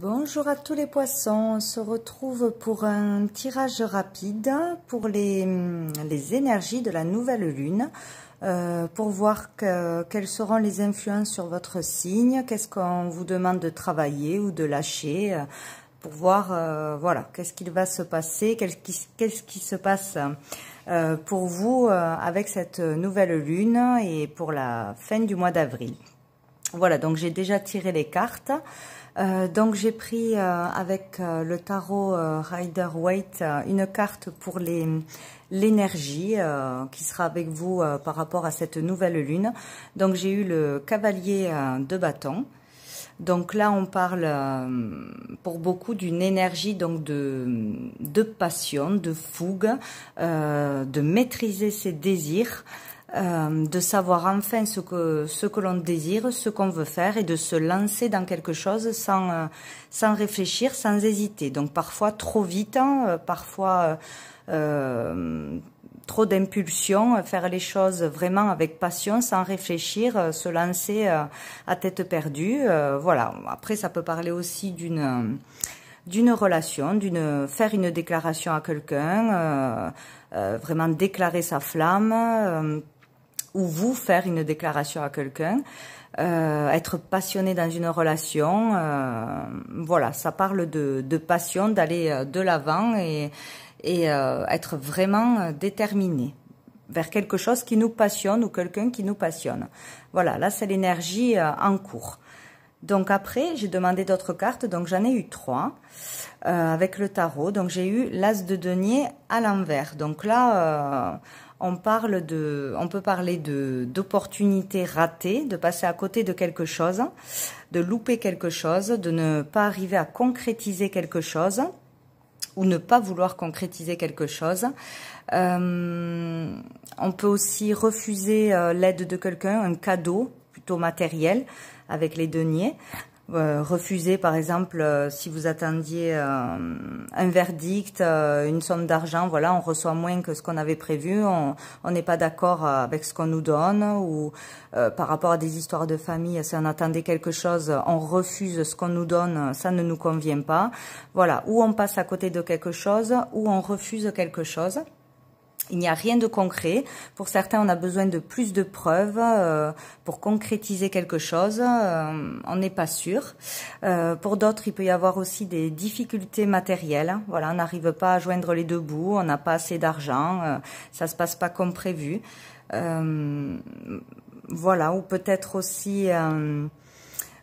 Bonjour à tous les poissons, on se retrouve pour un tirage rapide pour les énergies de la nouvelle lune, pour voir quelles seront les influences sur votre signe, qu'est-ce qu'on vous demande de travailler ou de lâcher, pour voir voilà, qu'est-ce qu'il va se passer, qu'est-ce qui se passe pour vous avec cette nouvelle lune et pour la fin du mois d'avril. Voilà, donc j'ai déjà tiré les cartes. Donc j'ai pris avec le tarot Rider-Waite une carte pour l'énergie qui sera avec vous par rapport à cette nouvelle lune. Donc j'ai eu le cavalier de bâton. Donc là on parle pour beaucoup d'une énergie donc de passion, de fougue, de maîtriser ses désirs. De savoir enfin ce que l'on désire, ce qu'on veut faire et de se lancer dans quelque chose sans réfléchir, sans hésiter. Donc parfois trop vite, parfois trop d'impulsion, faire les choses vraiment avec passion, sans réfléchir, se lancer à tête perdue. Voilà. Après ça peut parler aussi d'une relation, faire une déclaration à quelqu'un, vraiment déclarer sa flamme, ou vous faire une déclaration à quelqu'un, être passionné dans une relation, voilà, ça parle de passion, d'aller de l'avant et être vraiment déterminé vers quelque chose qui nous passionne ou quelqu'un qui nous passionne. Voilà, là c'est l'énergie en cours. Donc après, j'ai demandé d'autres cartes, donc j'en ai eu 3 avec le tarot. Donc j'ai eu l'as de denier à l'envers. Donc là, on peut parler d'opportunités ratées, de passer à côté de quelque chose, de louper quelque chose, de ne pas arriver à concrétiser quelque chose ou ne pas vouloir concrétiser quelque chose. On peut aussi refuser l'aide de quelqu'un, un cadeau plutôt matériel avec les deniers. Refuser par exemple si vous attendiez un verdict, une somme d'argent, voilà, on reçoit moins que ce qu'on avait prévu, on n'est pas d'accord avec ce qu'on nous donne, ou par rapport à des histoires de famille, si on attendait quelque chose, on refuse ce qu'on nous donne, ça ne nous convient pas. Voilà, ou on passe à côté de quelque chose, ou on refuse quelque chose. Il n'y a rien de concret. Pour certains, on a besoin de plus de preuves pour concrétiser quelque chose. On n'est pas sûr. Pour d'autres, il peut y avoir aussi des difficultés matérielles. Voilà, on n'arrive pas à joindre les deux bouts. On n'a pas assez d'argent. Ça se passe pas comme prévu. Voilà, ou peut-être aussi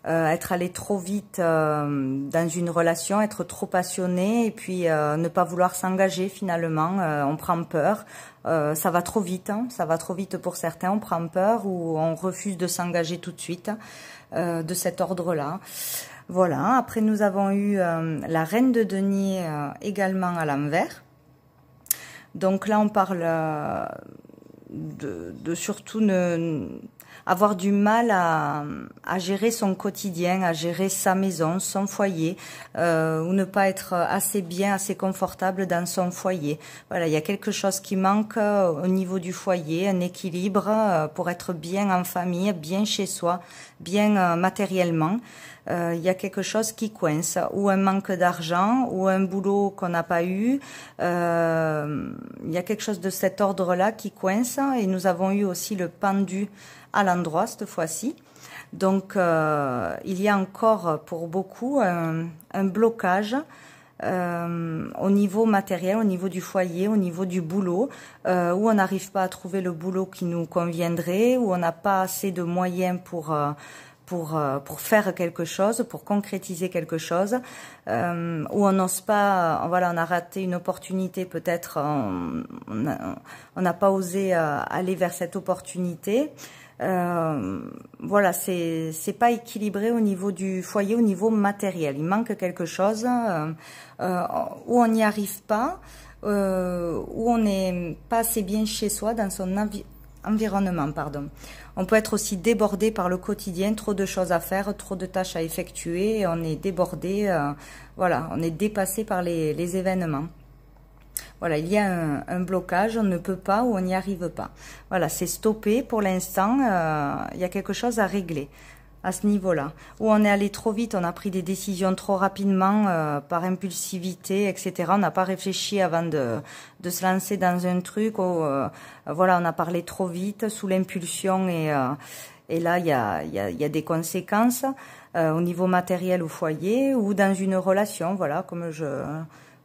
être allé trop vite dans une relation, être trop passionné et puis ne pas vouloir s'engager finalement, on prend peur, ça va trop vite, hein, ça va trop vite pour certains, on prend peur ou on refuse de s'engager tout de suite de cet ordre-là. Voilà, après nous avons eu la reine de denier également à l'envers. Donc là on parle de surtout avoir du mal à gérer son quotidien, à gérer sa maison, son foyer, ou ne pas être assez bien, assez confortable dans son foyer. Voilà, il y a quelque chose qui manque au niveau du foyer, un équilibre pour être bien en famille, bien chez soi, bien matériellement. Il y a quelque chose qui coince, ou un manque d'argent, ou un boulot qu'on n'a pas eu. Il y a quelque chose de cet ordre-là qui coince, et nous avons eu aussi le pendu à l'endroit cette fois-ci. Donc il y a encore pour beaucoup un blocage au niveau matériel, au niveau du foyer, au niveau du boulot, où on n'arrive pas à trouver le boulot qui nous conviendrait, où on n'a pas assez de moyens pour faire quelque chose, pour concrétiser quelque chose, où on n'ose pas, voilà, on a raté une opportunité, peut-être on n'a pas osé aller vers cette opportunité. Voilà, c'est pas équilibré au niveau du foyer, au niveau matériel. Il manque quelque chose où on n'y arrive pas, où on n'est pas assez bien chez soi dans son environnement, pardon. On peut être aussi débordé par le quotidien, trop de choses à faire, trop de tâches à effectuer, et on est débordé, voilà, on est dépassé par les événements. Voilà, il y a un blocage, on ne peut pas ou on n'y arrive pas. Voilà, c'est stoppé pour l'instant, il y a quelque chose à régler. à ce niveau-là, où on est allé trop vite, on a pris des décisions trop rapidement, par impulsivité, etc. On n'a pas réfléchi avant de se lancer dans un truc, où, voilà, on a parlé trop vite, sous l'impulsion, et là, il y a des conséquences au niveau matériel au foyer, ou dans une relation, voilà,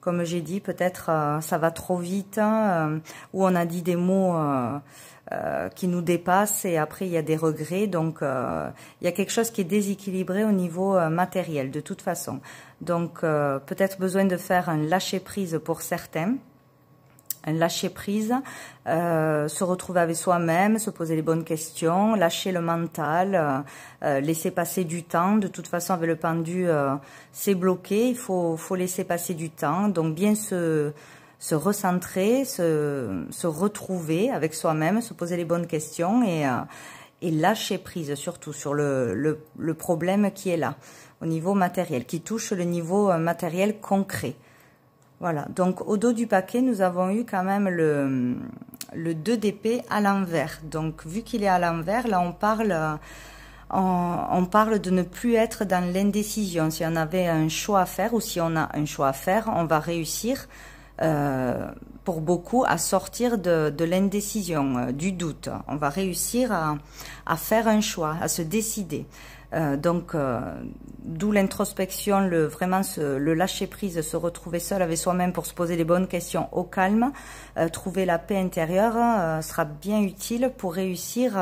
comme j'ai dit, peut-être ça va trop vite, où on a dit des mots qui nous dépassent et après il y a des regrets. Donc il y a quelque chose qui est déséquilibré au niveau matériel de toute façon. Donc peut-être besoin de faire un lâcher-prise pour certains. Un lâcher-prise, se retrouver avec soi-même, se poser les bonnes questions, lâcher le mental, laisser passer du temps. De toute façon, avec le pendu, c'est bloqué, il faut laisser passer du temps. Donc bien se recentrer, se retrouver avec soi-même, se poser les bonnes questions et lâcher prise surtout sur le problème qui est là, au niveau matériel, qui touche le niveau matériel concret. Voilà, donc au dos du paquet, nous avons eu quand même le 2 d'épée à l'envers. Donc vu qu'il est à l'envers, là on parle de ne plus être dans l'indécision. Si on avait un choix à faire ou si on a un choix à faire, on va réussir pour beaucoup à sortir de l'indécision, du doute. On va réussir à faire un choix, à se décider. Donc, d'où l'introspection, vraiment le lâcher prise, se retrouver seul avec soi-même pour se poser les bonnes questions au calme, trouver la paix intérieure sera bien utile pour réussir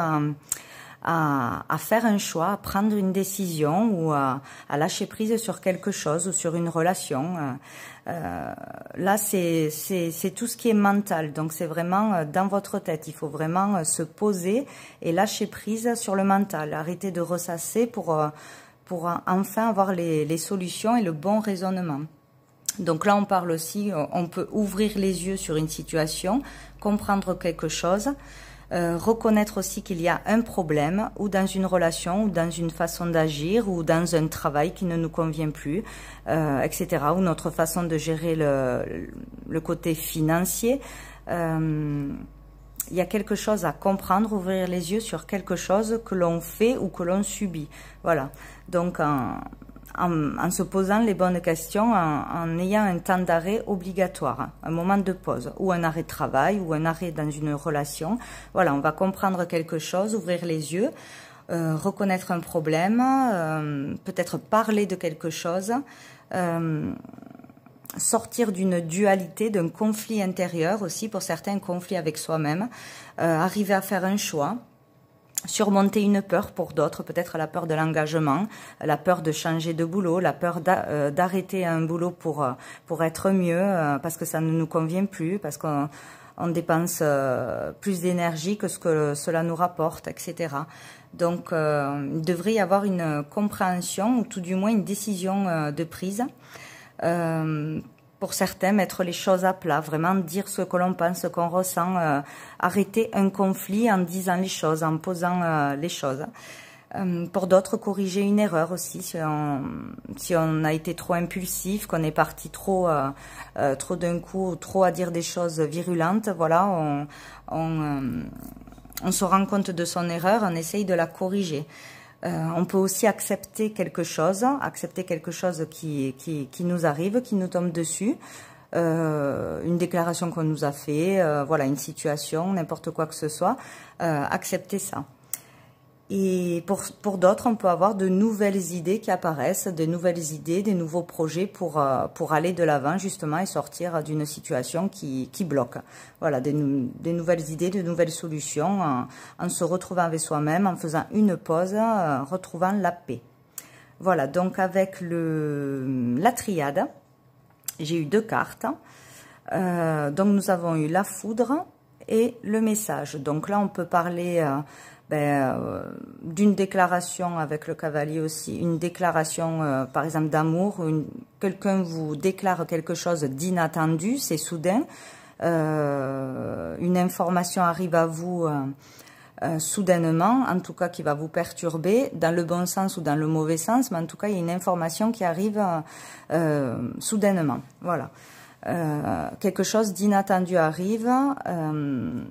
à faire un choix, à prendre une décision ou à lâcher prise sur quelque chose ou sur une relation. Là, c'est tout ce qui est mental. Donc, c'est vraiment dans votre tête. Il faut vraiment se poser et lâcher prise sur le mental. Arrêter de ressasser pour enfin avoir les solutions et le bon raisonnement. Donc là, on parle aussi, on peut ouvrir les yeux sur une situation, comprendre quelque chose, reconnaître aussi qu'il y a un problème ou dans une relation ou dans une façon d'agir ou dans un travail qui ne nous convient plus, etc. Ou notre façon de gérer le côté financier. Il y a quelque chose à comprendre, ouvrir les yeux sur quelque chose que l'on fait ou que l'on subit. Voilà. Donc, en se posant les bonnes questions, en ayant un temps d'arrêt obligatoire, un moment de pause, ou un arrêt de travail, ou un arrêt dans une relation. Voilà, on va comprendre quelque chose, ouvrir les yeux, reconnaître un problème, peut-être parler de quelque chose, sortir d'une dualité, d'un conflit intérieur aussi, pour certains conflits avec soi-même, arriver à faire un choix, surmonter une peur pour d'autres, peut-être la peur de l'engagement, la peur de changer de boulot, la peur d'arrêter un boulot pour être mieux, parce que ça ne nous convient plus, parce qu'on dépense plus d'énergie que ce que cela nous rapporte, etc. Donc, il devrait y avoir une compréhension, ou tout du moins une décision de prise. Pour certains, mettre les choses à plat, vraiment dire ce que l'on pense, ce qu'on ressent, arrêter un conflit en disant les choses, en posant les choses. Pour d'autres, corriger une erreur aussi, si on a été trop impulsif, qu'on est parti trop d'un coup, trop à dire des choses virulentes, voilà, on se rend compte de son erreur, on essaye de la corriger. On peut aussi accepter quelque chose qui nous arrive, qui nous tombe dessus, une déclaration qu'on nous a fait, voilà, une situation, n'importe quoi que ce soit, accepter ça. Et pour d'autres, on peut avoir de nouvelles idées qui apparaissent, de nouvelles idées, des nouveaux projets pour aller de l'avant justement et sortir d'une situation qui bloque. Voilà, des nouvelles idées, de nouvelles solutions, en se retrouvant avec soi-même, en faisant une pause, retrouvant la paix. Voilà, donc avec la triade, j'ai eu 2 cartes. Donc nous avons eu la foudre et le message. Donc là, on peut parler d'une déclaration avec le cavalier aussi, une déclaration par exemple d'amour, quelqu'un vous déclare quelque chose d'inattendu, c'est soudain, une information arrive à vous soudainement, en tout cas qui va vous perturber, dans le bon sens ou dans le mauvais sens, mais en tout cas il y a une information qui arrive soudainement, voilà. quelque chose d'inattendu arrive,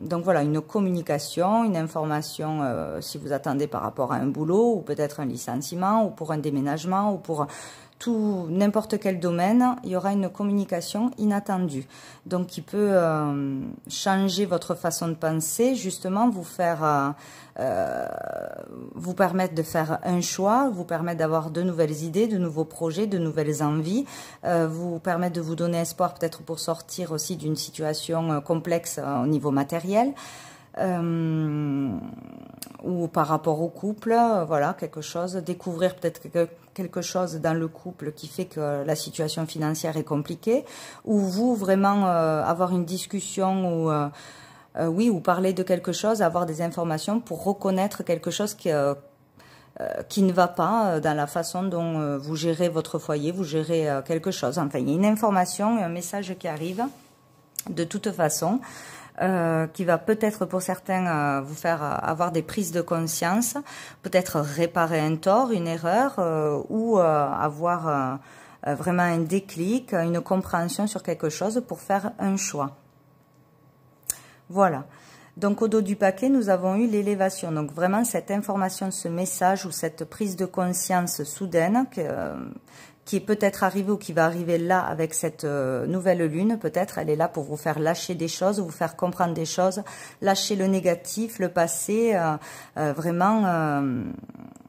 donc voilà, une communication, une information si vous attendez par rapport à un boulot, ou peut-être un licenciement, ou pour un déménagement, ou pour tout n'importe quel domaine, il y aura une communication inattendue, donc qui peut changer votre façon de penser, justement vous faire vous permettre de faire un choix, vous permettre d'avoir de nouvelles idées, de nouveaux projets, de nouvelles envies, vous permettre de vous donner espoir peut-être pour sortir aussi d'une situation complexe au niveau matériel. Ou par rapport au couple, voilà, quelque chose, découvrir peut-être quelque chose dans le couple qui fait que la situation financière est compliquée, ou vous vraiment avoir une discussion ou oui, ou parler de quelque chose, avoir des informations pour reconnaître quelque chose qui ne va pas dans la façon dont vous gérez votre foyer, vous gérez quelque chose. Enfin, il y a une information, un message qui arrive de toute façon, qui va peut-être pour certains vous faire avoir des prises de conscience, peut-être réparer un tort, une erreur, ou avoir vraiment un déclic, une compréhension sur quelque chose pour faire un choix. Voilà. Donc au dos du paquet, nous avons eu l'élévation. Donc vraiment cette information, ce message ou cette prise de conscience soudaine qui est peut-être arrivée ou qui va arriver là avec cette nouvelle lune, peut-être elle est là pour vous faire lâcher des choses, vous faire comprendre des choses, lâcher le négatif, le passé, vraiment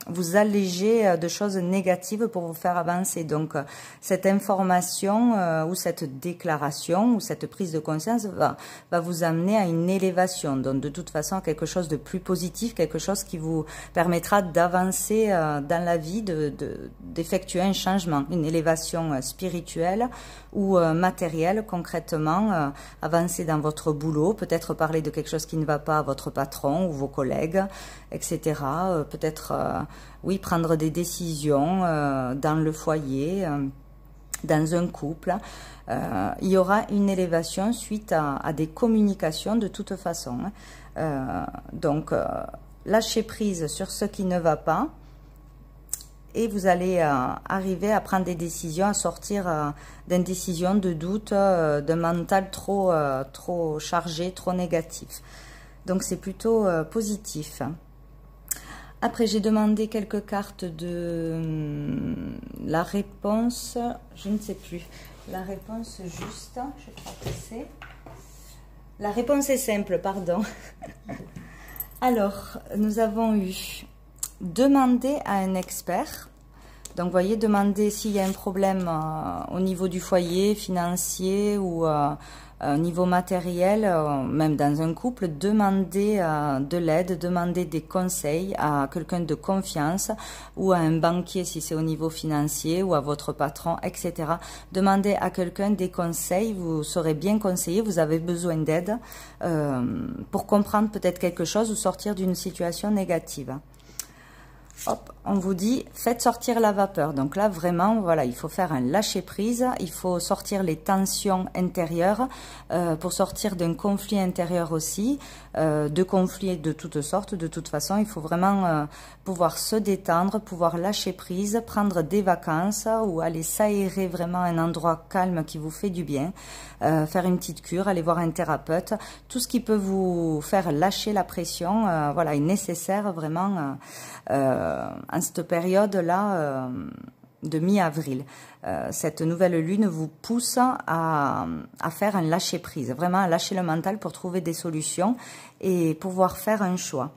vous alléger de choses négatives pour vous faire avancer. Donc cette information ou cette déclaration ou cette prise de conscience va vous amener à une élévation, donc de toute façon à quelque chose de plus positif, quelque chose qui vous permettra d'avancer dans la vie, d'effectuer un changement, une élévation spirituelle ou matérielle concrètement, avancer dans votre boulot, peut-être parler de quelque chose qui ne va pas à votre patron ou vos collègues, etc. Peut-être, oui, prendre des décisions dans le foyer, dans un couple. Il y aura une élévation suite à des communications de toute façon. Donc, lâchez prise sur ce qui ne va pas et vous allez arriver à prendre des décisions, à sortir d'une décision de doute, d'un mental trop chargé, trop négatif. Donc, c'est plutôt positif. Après, j'ai demandé quelques cartes de la réponse, je ne sais plus, la réponse juste, je crois que c'est... La réponse est simple, pardon. Alors, nous avons eu demander à un expert. Donc, vous voyez, demander s'il y a un problème au niveau du foyer, financier ou au niveau matériel, même dans un couple, demander de l'aide, demander des conseils à quelqu'un de confiance ou à un banquier si c'est au niveau financier ou à votre patron, etc. Demandez à quelqu'un des conseils, vous serez bien conseillé, vous avez besoin d'aide pour comprendre peut-être quelque chose ou sortir d'une situation négative. Hop, on vous dit, faites sortir la vapeur. Donc là, vraiment, voilà, il faut faire un lâcher-prise. Il faut sortir les tensions intérieures pour sortir d'un conflit intérieur aussi, de conflits de toutes sortes. De toute façon, il faut vraiment pouvoir se détendre, pouvoir lâcher prise, prendre des vacances ou aller s'aérer vraiment à un endroit calme qui vous fait du bien, faire une petite cure, aller voir un thérapeute. Tout ce qui peut vous faire lâcher la pression, voilà, est nécessaire vraiment en cette période-là de mi-avril. Cette nouvelle lune vous pousse à faire un lâcher-prise, vraiment à lâcher le mental pour trouver des solutions et pouvoir faire un choix.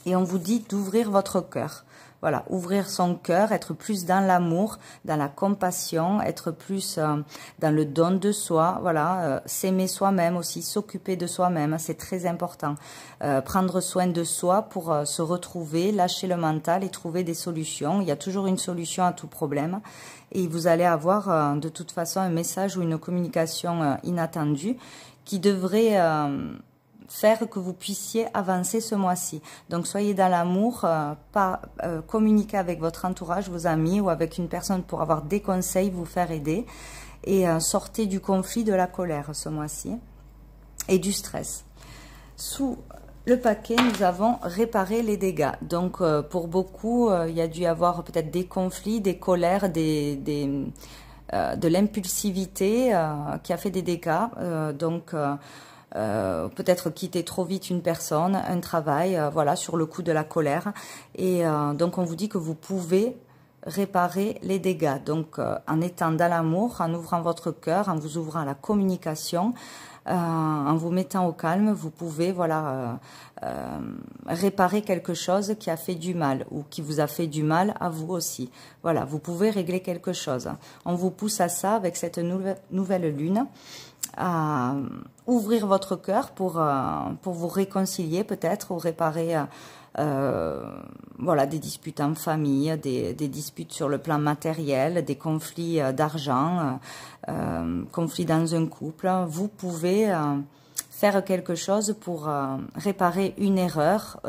Et on vous dit d'ouvrir votre cœur. Voilà, ouvrir son cœur, être plus dans l'amour, dans la compassion, être plus dans le don de soi, voilà, s'aimer soi-même aussi, s'occuper de soi-même, c'est très important. Prendre soin de soi pour se retrouver, lâcher le mental et trouver des solutions. Il y a toujours une solution à tout problème et vous allez avoir de toute façon un message ou une communication inattendue qui devrait... faire que vous puissiez avancer ce mois-ci. Donc, soyez dans l'amour, communiquez avec votre entourage, vos amis ou avec une personne pour avoir des conseils, vous faire aider et sortez du conflit, de la colère ce mois-ci et du stress. Sous le paquet, nous avons réparé les dégâts. Donc, pour beaucoup, il y a dû y avoir peut-être des conflits, des colères, de l'impulsivité qui a fait des dégâts. Donc, peut-être quitter trop vite une personne, un travail, voilà, sur le coup de la colère. Et donc, on vous dit que vous pouvez réparer les dégâts. Donc, en étant dans l'amour, en ouvrant votre cœur, en vous ouvrant à la communication, en vous mettant au calme, vous pouvez, voilà, réparer quelque chose qui a fait du mal ou qui vous a fait du mal à vous aussi. Voilà, vous pouvez régler quelque chose. On vous pousse à ça avec cette nouvelle lune, à ouvrir votre cœur pour vous réconcilier peut-être ou réparer voilà, des disputes en famille, des disputes sur le plan matériel, des conflits d'argent, conflits dans un couple. Vous pouvez faire quelque chose pour réparer une erreur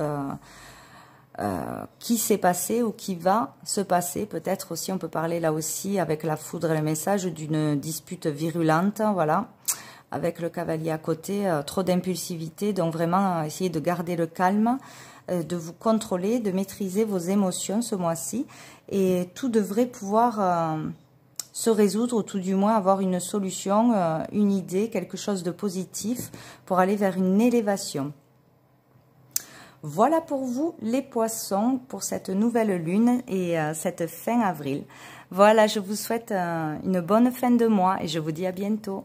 qui s'est passée ou qui va se passer. Peut-être aussi, on peut parler là aussi avec la foudre et le message d'une dispute virulente, voilà, avec le cavalier à côté, trop d'impulsivité. Donc vraiment, essayez de garder le calme, de vous contrôler, de maîtriser vos émotions ce mois-ci. Et tout devrait pouvoir se résoudre, ou tout du moins avoir une solution, une idée, quelque chose de positif pour aller vers une élévation. Voilà pour vous les poissons pour cette nouvelle lune et cette fin avril. Voilà, je vous souhaite une bonne fin de mois et je vous dis à bientôt.